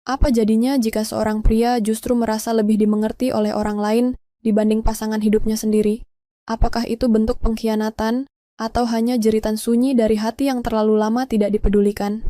Apa jadinya jika seorang pria justru merasa lebih dimengerti oleh orang lain dibanding pasangan hidupnya sendiri? Apakah itu bentuk pengkhianatan atau hanya jeritan sunyi dari hati yang terlalu lama tidak dipedulikan?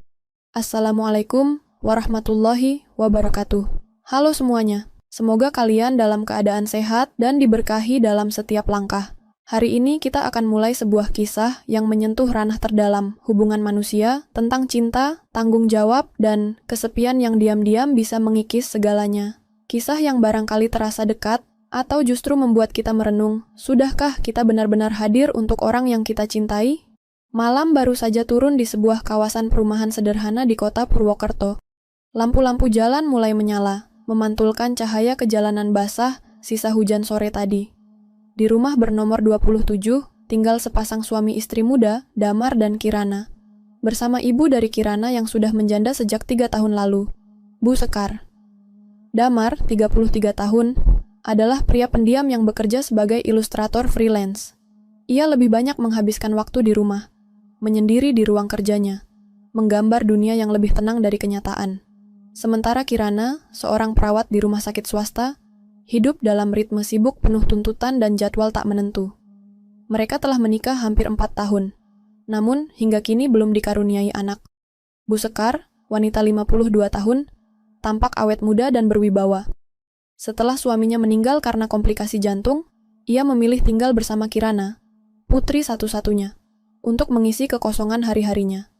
Assalamualaikum warahmatullahi wabarakatuh. Halo semuanya, semoga kalian dalam keadaan sehat dan diberkahi dalam setiap langkah. Hari ini kita akan mulai sebuah kisah yang menyentuh ranah terdalam hubungan manusia tentang cinta, tanggung jawab, dan kesepian yang diam-diam bisa mengikis segalanya. Kisah yang barangkali terasa dekat atau justru membuat kita merenung, sudahkah kita benar-benar hadir untuk orang yang kita cintai? Malam baru saja turun di sebuah kawasan perumahan sederhana di kota Purwokerto. Lampu-lampu jalan mulai menyala, memantulkan cahaya ke jalanan basah sisa hujan sore tadi. Di rumah bernomor 27, tinggal sepasang suami istri muda, Damar dan Kirana. Bersama ibu dari Kirana yang sudah menjanda sejak 3 tahun lalu, Bu Sekar. Damar, 33 tahun, adalah pria pendiam yang bekerja sebagai ilustrator freelance. Ia lebih banyak menghabiskan waktu di rumah, menyendiri di ruang kerjanya, menggambar dunia yang lebih tenang dari kenyataan. Sementara Kirana, seorang perawat di rumah sakit swasta, hidup dalam ritme sibuk penuh tuntutan dan jadwal tak menentu. Mereka telah menikah hampir 4 tahun, namun hingga kini belum dikaruniai anak. Bu Sekar, wanita 52 tahun, tampak awet muda dan berwibawa. Setelah suaminya meninggal karena komplikasi jantung, ia memilih tinggal bersama Kirana, putri satu-satunya, untuk mengisi kekosongan hari-harinya.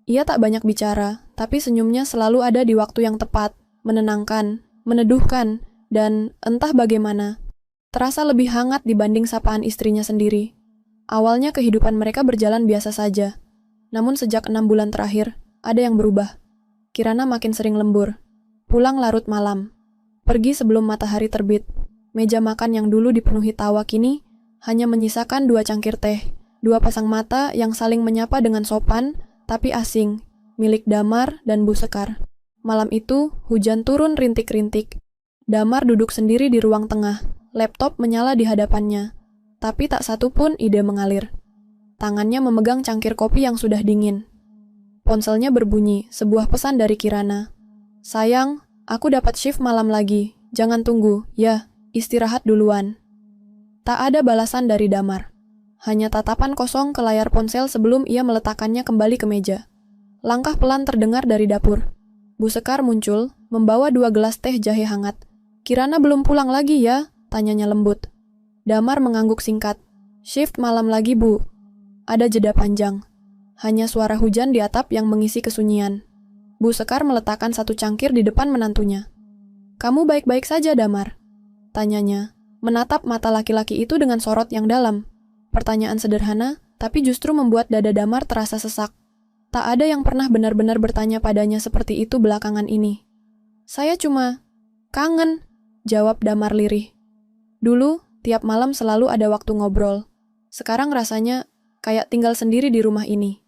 Ia tak banyak bicara, tapi senyumnya selalu ada di waktu yang tepat, menenangkan, meneduhkan, dan entah bagaimana, terasa lebih hangat dibanding sapaan istrinya sendiri. Awalnya kehidupan mereka berjalan biasa saja, namun sejak 6 bulan terakhir, ada yang berubah. Kirana makin sering lembur, pulang larut malam, pergi sebelum matahari terbit. Meja makan yang dulu dipenuhi tawa kini hanya menyisakan 2 cangkir teh, 2 pasang mata yang saling menyapa dengan sopan, tapi asing, milik Damar dan Bu Sekar. Malam itu, hujan turun rintik-rintik. Damar duduk sendiri di ruang tengah, laptop menyala di hadapannya, tapi tak satu pun ide mengalir. Tangannya memegang cangkir kopi yang sudah dingin. Ponselnya berbunyi, sebuah pesan dari Kirana. "Sayang, aku dapat shift malam lagi, jangan tunggu, ya, istirahat duluan." Tak ada balasan dari Damar. Hanya tatapan kosong ke layar ponsel sebelum ia meletakkannya kembali ke meja. Langkah pelan terdengar dari dapur. Bu Sekar muncul, membawa 2 gelas teh jahe hangat. "Kirana belum pulang lagi ya?" tanyanya lembut. Damar mengangguk singkat. "Shift malam lagi, Bu." Ada jeda panjang. Hanya suara hujan di atap yang mengisi kesunyian. Bu Sekar meletakkan 1 cangkir di depan menantunya. "Kamu baik-baik saja, Damar?" tanyanya, menatap mata laki-laki itu dengan sorot yang dalam. Pertanyaan sederhana, tapi justru membuat dada Damar terasa sesak. Tak ada yang pernah benar-benar bertanya padanya seperti itu belakangan ini. "Saya cuma kangen," jawab Damar lirih. "Dulu, tiap malam selalu ada waktu ngobrol. Sekarang rasanya kayak tinggal sendiri di rumah ini."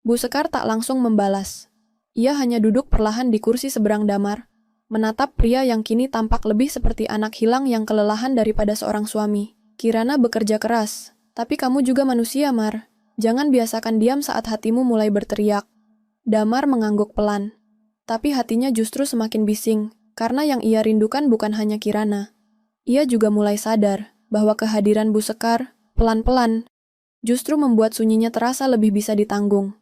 Bu Sekar tak langsung membalas. Ia hanya duduk perlahan di kursi seberang Damar, menatap pria yang kini tampak lebih seperti anak hilang yang kelelahan daripada seorang suami. "Kirana bekerja keras, tapi kamu juga manusia, Mar. Jangan biasakan diam saat hatimu mulai berteriak." Damar mengangguk pelan, tapi hatinya justru semakin bising, karena yang ia rindukan bukan hanya Kirana. Ia juga mulai sadar bahwa kehadiran Bu Sekar, pelan-pelan, justru membuat sunyinya terasa lebih bisa ditanggung.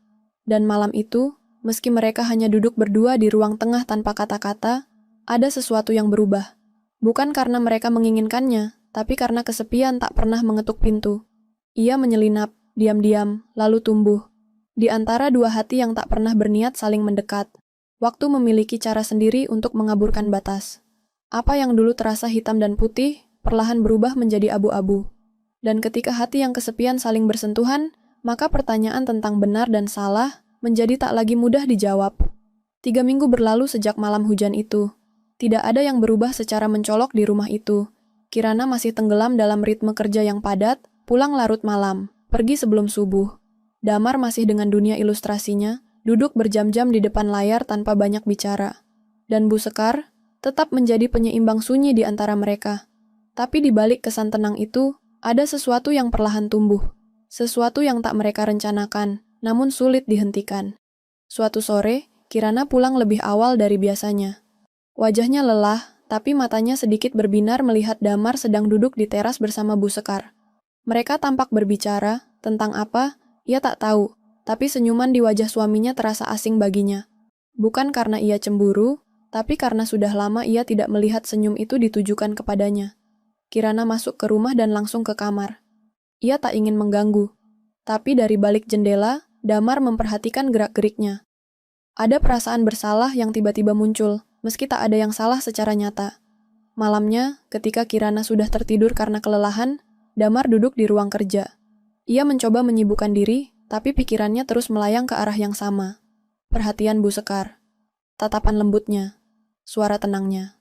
Dan malam itu, meski mereka hanya duduk berdua di ruang tengah tanpa kata-kata, ada sesuatu yang berubah. Bukan karena mereka menginginkannya, tapi karena kesepian tak pernah mengetuk pintu. Ia menyelinap, diam-diam, lalu tumbuh. Di antara 2 hati yang tak pernah berniat saling mendekat. Waktu memiliki cara sendiri untuk mengaburkan batas. Apa yang dulu terasa hitam dan putih, perlahan berubah menjadi abu-abu. Dan ketika hati yang kesepian saling bersentuhan, maka pertanyaan tentang benar dan salah menjadi tak lagi mudah dijawab. 3 minggu berlalu sejak malam hujan itu. Tidak ada yang berubah secara mencolok di rumah itu. Kirana masih tenggelam dalam ritme kerja yang padat, pulang larut malam, pergi sebelum subuh. Damar masih dengan dunia ilustrasinya, duduk berjam-jam di depan layar tanpa banyak bicara. Dan Bu Sekar tetap menjadi penyeimbang sunyi di antara mereka. Tapi di balik kesan tenang itu, ada sesuatu yang perlahan tumbuh. Sesuatu yang tak mereka rencanakan, namun sulit dihentikan. Suatu sore, Kirana pulang lebih awal dari biasanya. Wajahnya lelah, tapi matanya sedikit berbinar melihat Damar sedang duduk di teras bersama Bu Sekar. Mereka tampak berbicara, tentang apa, ia tak tahu, tapi senyuman di wajah suaminya terasa asing baginya. Bukan karena ia cemburu, tapi karena sudah lama ia tidak melihat senyum itu ditujukan kepadanya. Kirana masuk ke rumah dan langsung ke kamar. Ia tak ingin mengganggu, tapi dari balik jendela, Damar memperhatikan gerak-geriknya. Ada perasaan bersalah yang tiba-tiba muncul, meski tak ada yang salah secara nyata. Malamnya, ketika Kirana sudah tertidur karena kelelahan, Damar duduk di ruang kerja. Ia mencoba menyibukkan diri, tapi pikirannya terus melayang ke arah yang sama. Perhatian Bu Sekar, tatapan lembutnya, suara tenangnya.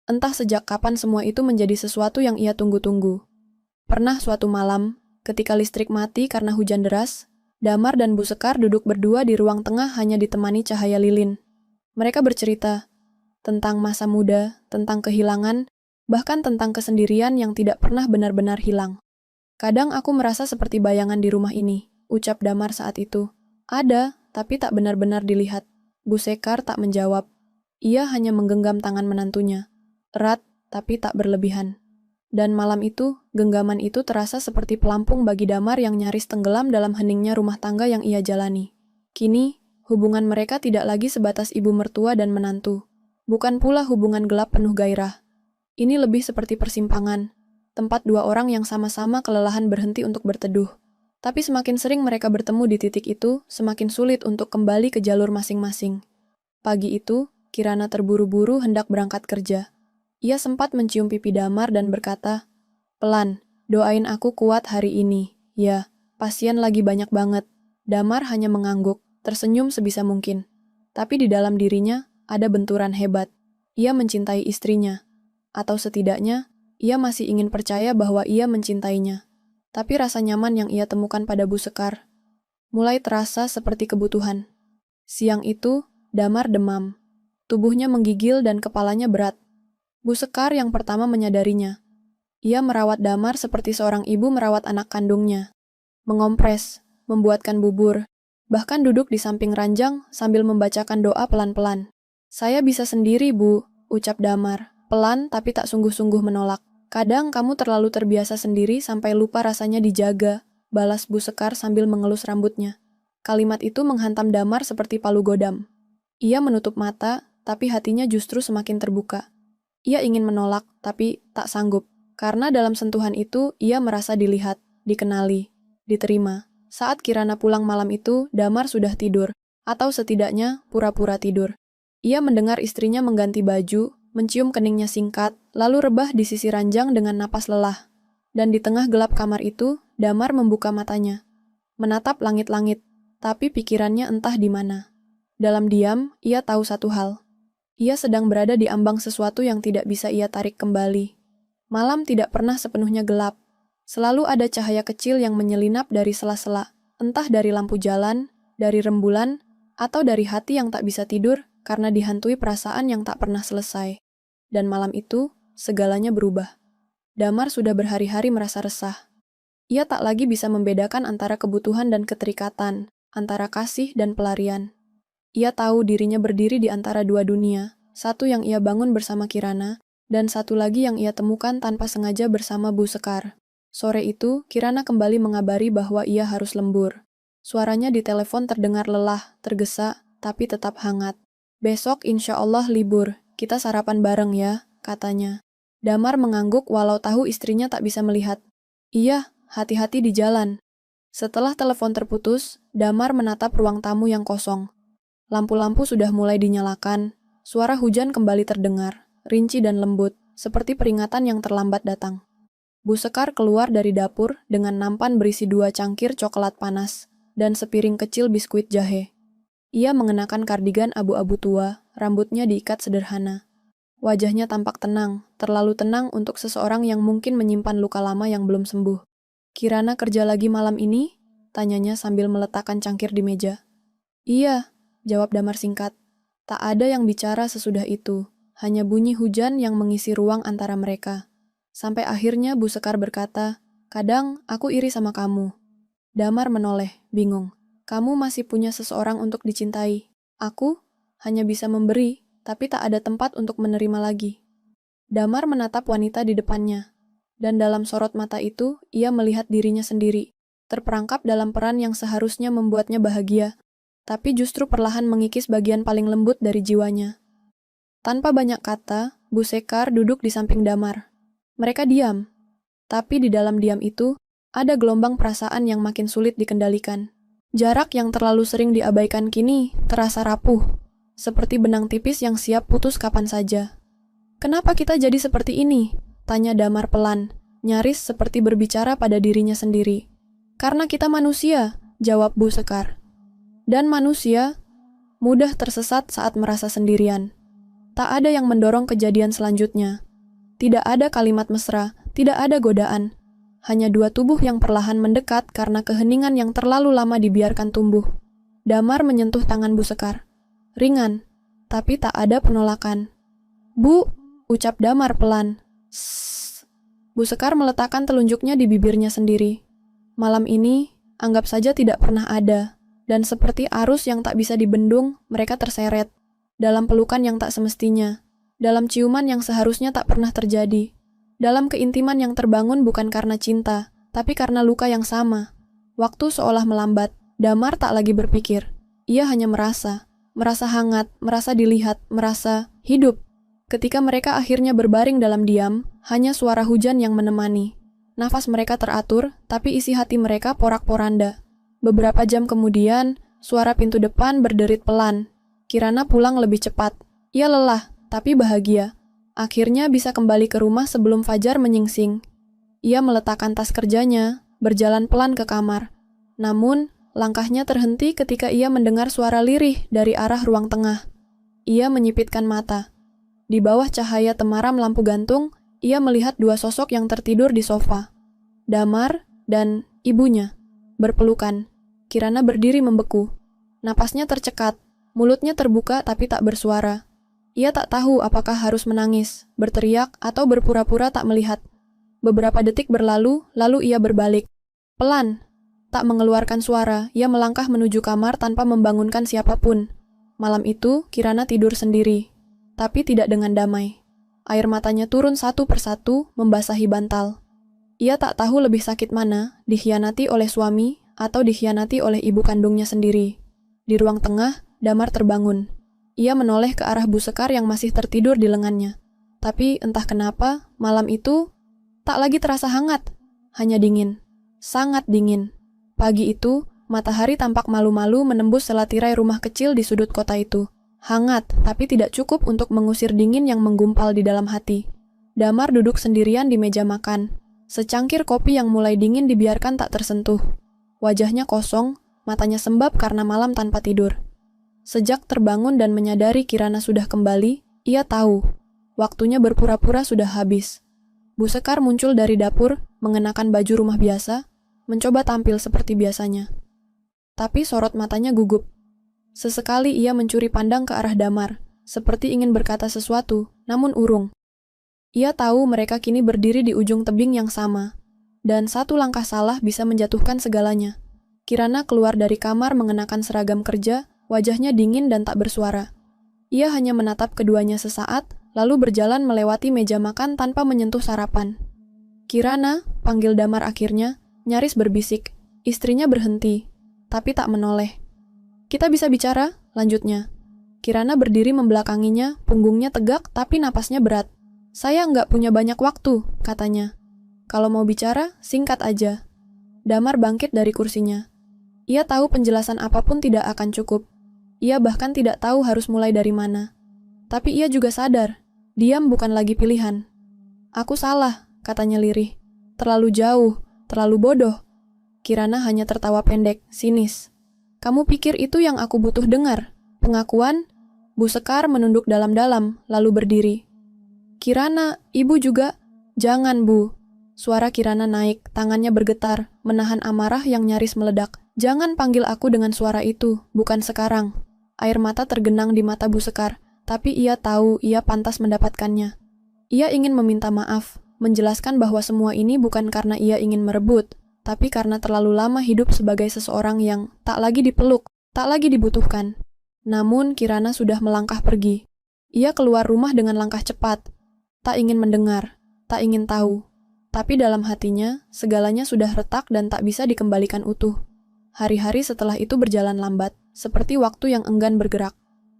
Entah sejak kapan semua itu menjadi sesuatu yang ia tunggu-tunggu. Pernah suatu malam, ketika listrik mati karena hujan deras, Damar dan Bu Sekar duduk berdua di ruang tengah hanya ditemani cahaya lilin. Mereka bercerita tentang masa muda, tentang kehilangan, bahkan tentang kesendirian yang tidak pernah benar-benar hilang. Kadang aku merasa seperti bayangan di rumah ini, ucap Damar saat itu. Ada, tapi tak benar-benar dilihat. Bu Sekar tak menjawab. Ia hanya menggenggam tangan menantunya. Erat, tapi tak berlebihan. Dan malam itu, genggaman itu terasa seperti pelampung bagi Damar yang nyaris tenggelam dalam heningnya rumah tangga yang ia jalani. Kini, hubungan mereka tidak lagi sebatas ibu mertua dan menantu. Bukan pula hubungan gelap penuh gairah. Ini lebih seperti persimpangan, tempat dua orang yang sama-sama kelelahan berhenti untuk berteduh. Tapi semakin sering mereka bertemu di titik itu, semakin sulit untuk kembali ke jalur masing-masing. Pagi itu, Kirana terburu-buru hendak berangkat kerja. Ia sempat mencium pipi Damar dan berkata, "Pelan, doain aku kuat hari ini. Ya, pasien lagi banyak banget." Damar hanya mengangguk, tersenyum sebisa mungkin. Tapi di dalam dirinya, ada benturan hebat. Ia mencintai istrinya. Atau setidaknya, ia masih ingin percaya bahwa ia mencintainya. Tapi rasa nyaman yang ia temukan pada Bu Sekar mulai terasa seperti kebutuhan. Siang itu, Damar demam. Tubuhnya menggigil dan kepalanya berat. Bu Sekar yang pertama menyadarinya. Ia merawat Damar seperti seorang ibu merawat anak kandungnya. Mengompres, membuatkan bubur, bahkan duduk di samping ranjang sambil membacakan doa pelan-pelan. "Saya bisa sendiri, Bu," ucap Damar, pelan tapi tak sungguh-sungguh menolak. "Kadang kamu terlalu terbiasa sendiri sampai lupa rasanya dijaga," balas Bu Sekar sambil mengelus rambutnya. Kalimat itu menghantam Damar seperti palu godam. Ia menutup mata, tapi hatinya justru semakin terbuka. Ia ingin menolak, tapi tak sanggup. Karena dalam sentuhan itu, ia merasa dilihat, dikenali, diterima. Saat Kirana pulang malam itu, Damar sudah tidur, atau setidaknya pura-pura tidur. Ia mendengar istrinya mengganti baju, mencium keningnya singkat, lalu rebah di sisi ranjang dengan napas lelah. Dan di tengah gelap kamar itu, Damar membuka matanya. Menatap langit-langit, tapi pikirannya entah di mana. Dalam diam, ia tahu satu hal. Ia sedang berada di ambang sesuatu yang tidak bisa ia tarik kembali. Malam tidak pernah sepenuhnya gelap. Selalu ada cahaya kecil yang menyelinap dari sela-sela, entah dari lampu jalan, dari rembulan, atau dari hati yang tak bisa tidur karena dihantui perasaan yang tak pernah selesai. Dan malam itu, segalanya berubah. Damar sudah berhari-hari merasa resah. Ia tak lagi bisa membedakan antara kebutuhan dan keterikatan, antara kasih dan pelarian. Ia tahu dirinya berdiri di antara dua dunia, satu yang ia bangun bersama Kirana, dan satu lagi yang ia temukan tanpa sengaja bersama Bu Sekar. Sore itu, Kirana kembali mengabari bahwa ia harus lembur. Suaranya di telepon terdengar lelah, tergesa, tapi tetap hangat. "Besok insya Allah libur, kita sarapan bareng ya," katanya. Damar mengangguk walau tahu istrinya tak bisa melihat. "Iya, hati-hati di jalan." Setelah telepon terputus, Damar menatap ruang tamu yang kosong. Lampu-lampu sudah mulai dinyalakan, suara hujan kembali terdengar, rinci dan lembut, seperti peringatan yang terlambat datang. Bu Sekar keluar dari dapur dengan nampan berisi 2 cangkir coklat panas dan sepiring kecil biskuit jahe. Ia mengenakan kardigan abu-abu tua, rambutnya diikat sederhana. Wajahnya tampak tenang, terlalu tenang untuk seseorang yang mungkin menyimpan luka lama yang belum sembuh. "Kirana kerja lagi malam ini?" tanyanya sambil meletakkan cangkir di meja. "Iya," jawab Damar singkat. Tak ada yang bicara sesudah itu, hanya bunyi hujan yang mengisi ruang antara mereka. Sampai akhirnya Bu Sekar berkata, "Kadang aku iri sama kamu." Damar menoleh, bingung. "Kamu masih punya seseorang untuk dicintai. Aku?" hanya bisa memberi, tapi tak ada tempat untuk menerima lagi. Damar menatap wanita di depannya, dan dalam sorot mata itu, ia melihat dirinya sendiri, terperangkap dalam peran yang seharusnya membuatnya bahagia, tapi justru perlahan mengikis bagian paling lembut dari jiwanya. Tanpa banyak kata, Bu Sekar duduk di samping Damar. Mereka diam, tapi di dalam diam itu, ada gelombang perasaan yang makin sulit dikendalikan. Jarak yang terlalu sering diabaikan kini terasa rapuh, seperti benang tipis yang siap putus kapan saja. "Kenapa kita jadi seperti ini?" tanya Damar pelan, nyaris seperti berbicara pada dirinya sendiri. "Karena kita manusia," jawab Bu Sekar. "Dan manusia mudah tersesat saat merasa sendirian. Tak ada yang mendorong kejadian selanjutnya. Tidak ada kalimat mesra, tidak ada godaan. Hanya dua tubuh yang perlahan mendekat karena keheningan yang terlalu lama dibiarkan tumbuh." Damar menyentuh tangan Bu Sekar. Ringan, tapi tak ada penolakan. "Bu," ucap Damar pelan. "Sss." Bu Sekar meletakkan telunjuknya di bibirnya sendiri. Malam ini, anggap saja tidak pernah ada, dan seperti arus yang tak bisa dibendung, mereka terseret. Dalam pelukan yang tak semestinya, dalam ciuman yang seharusnya tak pernah terjadi. Dalam keintiman yang terbangun bukan karena cinta, tapi karena luka yang sama. Waktu seolah melambat, Damar tak lagi berpikir. Ia hanya merasa hangat, merasa dilihat, merasa hidup. Ketika mereka akhirnya berbaring dalam diam, hanya suara hujan yang menemani. Nafas mereka teratur, tapi isi hati mereka porak-poranda. Beberapa jam kemudian, suara pintu depan berderit pelan. Kirana pulang lebih cepat. Ia lelah, tapi bahagia. Akhirnya bisa kembali ke rumah sebelum fajar menyingsing. Ia meletakkan tas kerjanya, berjalan pelan ke kamar. Namun, langkahnya terhenti ketika ia mendengar suara lirih dari arah ruang tengah. Ia menyipitkan mata. Di bawah cahaya temaram lampu gantung, ia melihat dua sosok yang tertidur di sofa. Damar dan ibunya, berpelukan. Kirana berdiri membeku. Napasnya tercekat, mulutnya terbuka tapi tak bersuara. Ia tak tahu apakah harus menangis, berteriak, atau berpura-pura tak melihat. Beberapa detik berlalu, lalu ia berbalik. Pelan, tak mengeluarkan suara, ia melangkah menuju kamar tanpa membangunkan siapapun. Malam itu, Kirana tidur sendiri, tapi tidak dengan damai. Air matanya turun satu persatu, membasahi bantal. Ia tak tahu lebih sakit mana, dikhianati oleh suami, atau dikhianati oleh ibu kandungnya sendiri. Di ruang tengah, Damar terbangun. Ia menoleh ke arah Bu Sekar yang masih tertidur di lengannya. Tapi entah kenapa, malam itu tak lagi terasa hangat, hanya dingin. Sangat dingin. Pagi itu, matahari tampak malu-malu menembus selatirai rumah kecil di sudut kota itu. Hangat, tapi tidak cukup untuk mengusir dingin yang menggumpal di dalam hati. Damar duduk sendirian di meja makan. Secangkir kopi yang mulai dingin dibiarkan tak tersentuh. Wajahnya kosong, matanya sembab karena malam tanpa tidur. Sejak terbangun dan menyadari Kirana sudah kembali, ia tahu, waktunya berpura-pura sudah habis. Bu Sekar muncul dari dapur, mengenakan baju rumah biasa, mencoba tampil seperti biasanya. Tapi sorot matanya gugup. Sesekali ia mencuri pandang ke arah Damar, seperti ingin berkata sesuatu, namun urung. Ia tahu mereka kini berdiri di ujung tebing yang sama, dan satu langkah salah bisa menjatuhkan segalanya. Kirana keluar dari kamar mengenakan seragam kerja, wajahnya dingin dan tak bersuara. Ia hanya menatap keduanya sesaat, lalu berjalan melewati meja makan tanpa menyentuh sarapan. "Kirana," panggil Damar akhirnya, nyaris berbisik. Istrinya berhenti, tapi tak menoleh. "Kita bisa bicara?" lanjutnya. Kirana berdiri membelakanginya, punggungnya tegak tapi napasnya berat. "Saya nggak punya banyak waktu," katanya. "Kalau mau bicara, singkat aja." Damar bangkit dari kursinya. Ia tahu penjelasan apapun tidak akan cukup. Ia bahkan tidak tahu harus mulai dari mana. Tapi ia juga sadar, diam bukan lagi pilihan. "Aku salah," katanya lirih. "Terlalu jauh, terlalu bodoh." Kirana hanya tertawa pendek, sinis. "Kamu pikir itu yang aku butuh dengar? Pengakuan?" Bu Sekar menunduk dalam-dalam, lalu berdiri. "Kirana, ibu juga." "Jangan, Bu." Suara Kirana naik, tangannya bergetar, menahan amarah yang nyaris meledak. "Jangan panggil aku dengan suara itu, bukan sekarang." Air mata tergenang di mata Bu Sekar, tapi ia tahu ia pantas mendapatkannya. Ia ingin meminta maaf, menjelaskan bahwa semua ini bukan karena ia ingin merebut, tapi karena terlalu lama hidup sebagai seseorang yang tak lagi dipeluk, tak lagi dibutuhkan. Namun Kirana sudah melangkah pergi. Ia keluar rumah dengan langkah cepat. Tak ingin mendengar, tak ingin tahu. Tapi dalam hatinya, segalanya sudah retak dan tak bisa dikembalikan utuh. Hari-hari setelah itu berjalan lambat, seperti waktu yang enggan bergerak.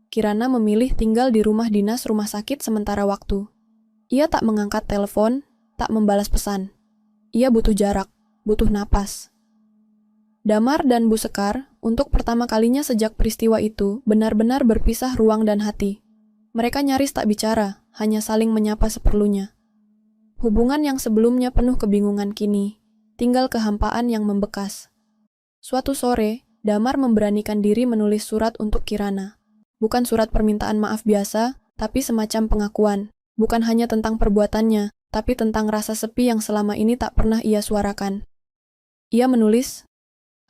Kirana memilih tinggal di rumah dinas rumah sakit sementara waktu. Ia tak mengangkat telepon, tak membalas pesan. Ia butuh jarak, butuh napas. Damar dan Bu Sekar, untuk pertama kalinya sejak peristiwa itu, benar-benar berpisah ruang dan hati. Mereka nyaris tak bicara, hanya saling menyapa seperlunya. Hubungan yang sebelumnya penuh kebingungan kini, tinggal kehampaan yang membekas. Suatu sore, Damar memberanikan diri menulis surat untuk Kirana. Bukan surat permintaan maaf biasa, tapi semacam pengakuan. Bukan hanya tentang perbuatannya, tapi tentang rasa sepi yang selama ini tak pernah ia suarakan. Ia menulis,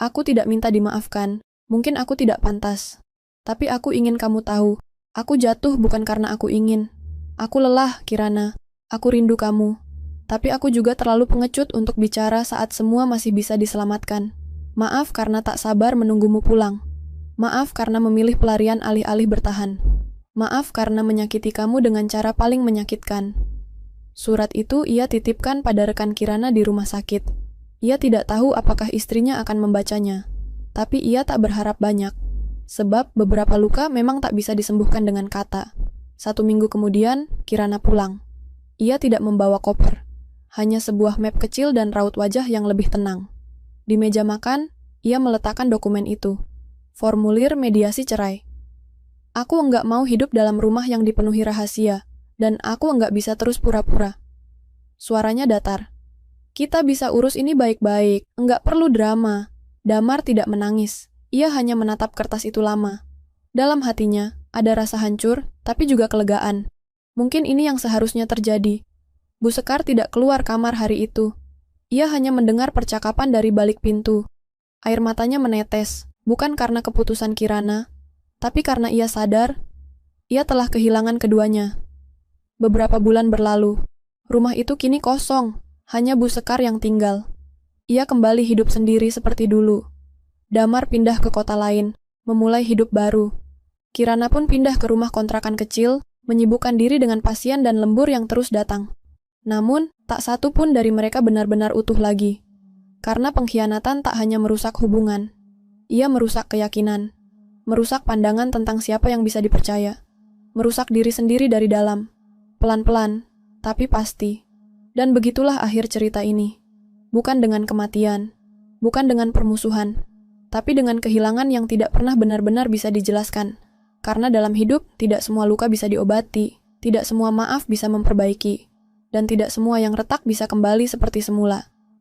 "Aku tidak minta dimaafkan, mungkin aku tidak pantas. Tapi aku ingin kamu tahu, aku jatuh bukan karena aku ingin. Aku lelah, Kirana. Aku rindu kamu. Tapi aku juga terlalu pengecut untuk bicara saat semua masih bisa diselamatkan. Maaf karena tak sabar menunggumu pulang. Maaf karena memilih pelarian alih-alih bertahan. Maaf karena menyakiti kamu dengan cara paling menyakitkan." Surat itu ia titipkan pada rekan Kirana di rumah sakit. Ia tidak tahu apakah istrinya akan membacanya. Tapi ia tak berharap banyak. Sebab beberapa luka memang tak bisa disembuhkan dengan kata. 1 minggu kemudian, Kirana pulang. Ia tidak membawa koper. Hanya sebuah map kecil dan raut wajah yang lebih tenang. Di meja makan, ia meletakkan dokumen itu. Formulir mediasi cerai. "Aku enggak mau hidup dalam rumah yang dipenuhi rahasia, dan aku enggak bisa terus pura-pura." Suaranya datar. "Kita bisa urus ini baik-baik, enggak perlu drama." Damar tidak menangis, ia hanya menatap kertas itu lama. Dalam hatinya, ada rasa hancur, tapi juga kelegaan. Mungkin ini yang seharusnya terjadi. Bu Sekar tidak keluar kamar hari itu. Ia hanya mendengar percakapan dari balik pintu. Air matanya menetes, bukan karena keputusan Kirana, tapi karena ia sadar, ia telah kehilangan keduanya. Beberapa bulan berlalu, rumah itu kini kosong, hanya Bu Sekar yang tinggal. Ia kembali hidup sendiri seperti dulu. Damar pindah ke kota lain, memulai hidup baru. Kirana pun pindah ke rumah kontrakan kecil, menyibukkan diri dengan pasien dan lembur yang terus datang. Namun, tak satu pun dari mereka benar-benar utuh lagi. Karena pengkhianatan tak hanya merusak hubungan, ia merusak keyakinan. Merusak pandangan tentang siapa yang bisa dipercaya. Merusak diri sendiri dari dalam. Pelan-pelan, tapi pasti. Dan begitulah akhir cerita ini. Bukan dengan kematian, bukan dengan permusuhan, tapi dengan kehilangan yang tidak pernah benar-benar bisa dijelaskan. Karena dalam hidup, tidak semua luka bisa diobati, tidak semua maaf bisa memperbaiki, dan tidak semua yang retak bisa kembali seperti semula.